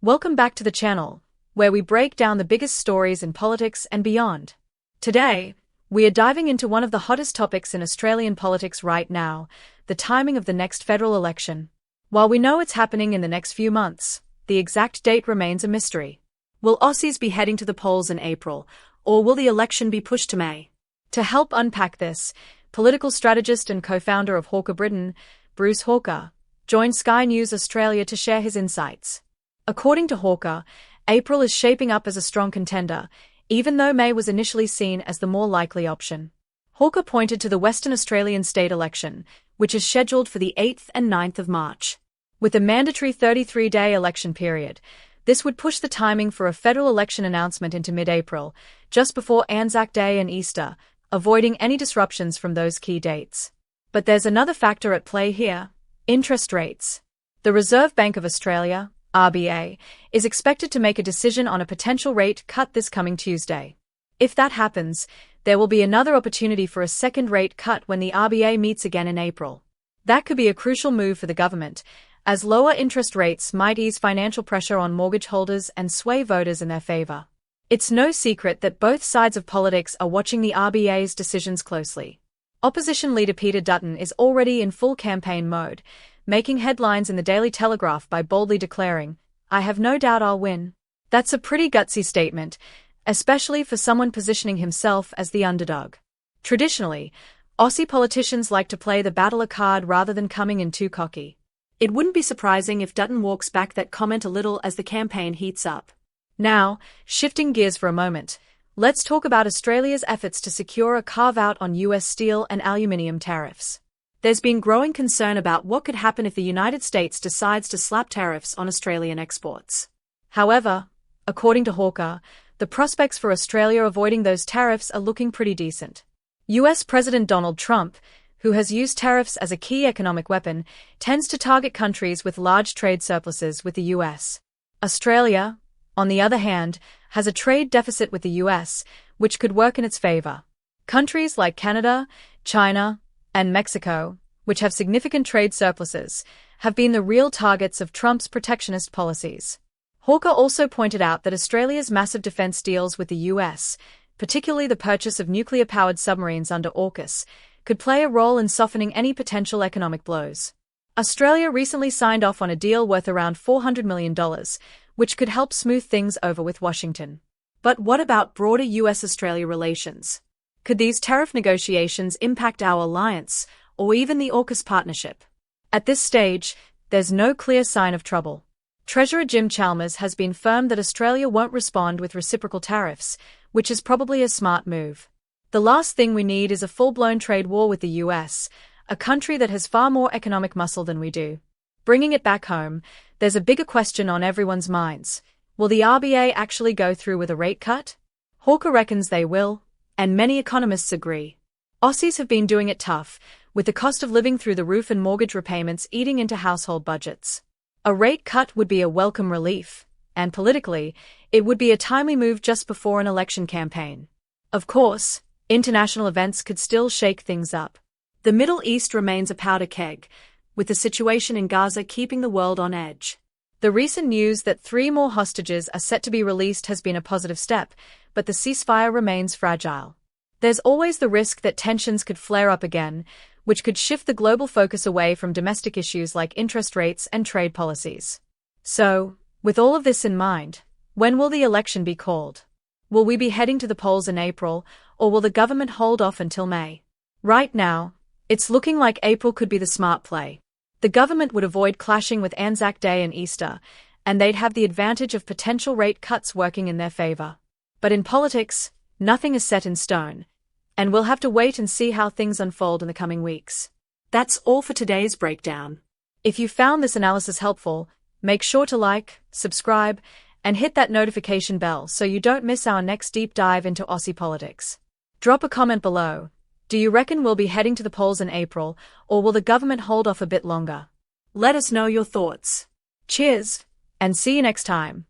Welcome back to the channel, where we break down the biggest stories in politics and beyond. Today, we are diving into one of the hottest topics in Australian politics right now, the timing of the next federal election. While we know it's happening in the next few months, the exact date remains a mystery. Will Aussies be heading to the polls in April, or will the election be pushed to May? To help unpack this, political strategist and co-founder of Hawker Britain, Bruce Hawker, joined Sky News Australia to share his insights. According to Hawker, April is shaping up as a strong contender, even though May was initially seen as the more likely option. Hawker pointed to the Western Australian state election, which is scheduled for the 8th and 9th of March. With a mandatory 33-day election period, this would push the timing for a federal election announcement into mid-April, just before Anzac Day and Easter, avoiding any disruptions from those key dates. But there's another factor at play here: interest rates. The Reserve Bank of Australia, RBA, is expected to make a decision on a potential rate cut this coming Tuesday. If that happens, there will be another opportunity for a second rate cut when the RBA meets again in April. That could be a crucial move for the government, as lower interest rates might ease financial pressure on mortgage holders and sway voters in their favour. It's no secret that both sides of politics are watching the RBA's decisions closely. Opposition leader Peter Dutton is already in full campaign mode, making headlines in the Daily Telegraph by boldly declaring, "I have no doubt I'll win." That's a pretty gutsy statement, especially for someone positioning himself as the underdog. Traditionally, Aussie politicians like to play the battler card rather than coming in too cocky. It wouldn't be surprising if Dutton walks back that comment a little as the campaign heats up. Now, shifting gears for a moment, let's talk about Australia's efforts to secure a carve-out on US steel and aluminium tariffs. There's been growing concern about what could happen if the United States decides to slap tariffs on Australian exports. However, according to Hawker, the prospects for Australia avoiding those tariffs are looking pretty decent. US President Donald Trump, who has used tariffs as a key economic weapon, tends to target countries with large trade surpluses with the US. Australia, on the other hand, has a trade deficit with the US, which could work in its favor. Countries like Canada, China, and Mexico, which have significant trade surpluses, have been the real targets of Trump's protectionist policies. Hawker also pointed out that Australia's massive defence deals with the US, particularly the purchase of nuclear-powered submarines under AUKUS, could play a role in softening any potential economic blows. Australia recently signed off on a deal worth around $400 million, which could help smooth things over with Washington. But what about broader US-Australia relations? Could these tariff negotiations impact our alliance, or even the AUKUS partnership? At this stage, there's no clear sign of trouble. Treasurer Jim Chalmers has been firm that Australia won't respond with reciprocal tariffs, which is probably a smart move. The last thing we need is a full-blown trade war with the US, a country that has far more economic muscle than we do. Bringing it back home, there's a bigger question on everyone's minds. Will the RBA actually go through with a rate cut? Hawker reckons they will, and many economists agree. Aussies have been doing it tough, with the cost of living through the roof and mortgage repayments eating into household budgets. A rate cut would be a welcome relief, and politically, it would be a timely move just before an election campaign. Of course, international events could still shake things up. The Middle East remains a powder keg, with the situation in Gaza keeping the world on edge. The recent news that 3 more hostages are set to be released has been a positive step, but the ceasefire remains fragile. There's always the risk that tensions could flare up again, which could shift the global focus away from domestic issues like interest rates and trade policies. So, with all of this in mind, when will the election be called? Will we be heading to the polls in April, or will the government hold off until May? Right now, it's looking like April could be the smart play. The government would avoid clashing with Anzac Day and Easter, and they'd have the advantage of potential rate cuts working in their favor. But in politics, nothing is set in stone, and we'll have to wait and see how things unfold in the coming weeks. That's all for today's breakdown. If you found this analysis helpful, make sure to like, subscribe, and hit that notification bell so you don't miss our next deep dive into Aussie politics. Drop a comment below. Do you reckon we'll be heading to the polls in April, or will the government hold off a bit longer? Let us know your thoughts. Cheers, and see you next time.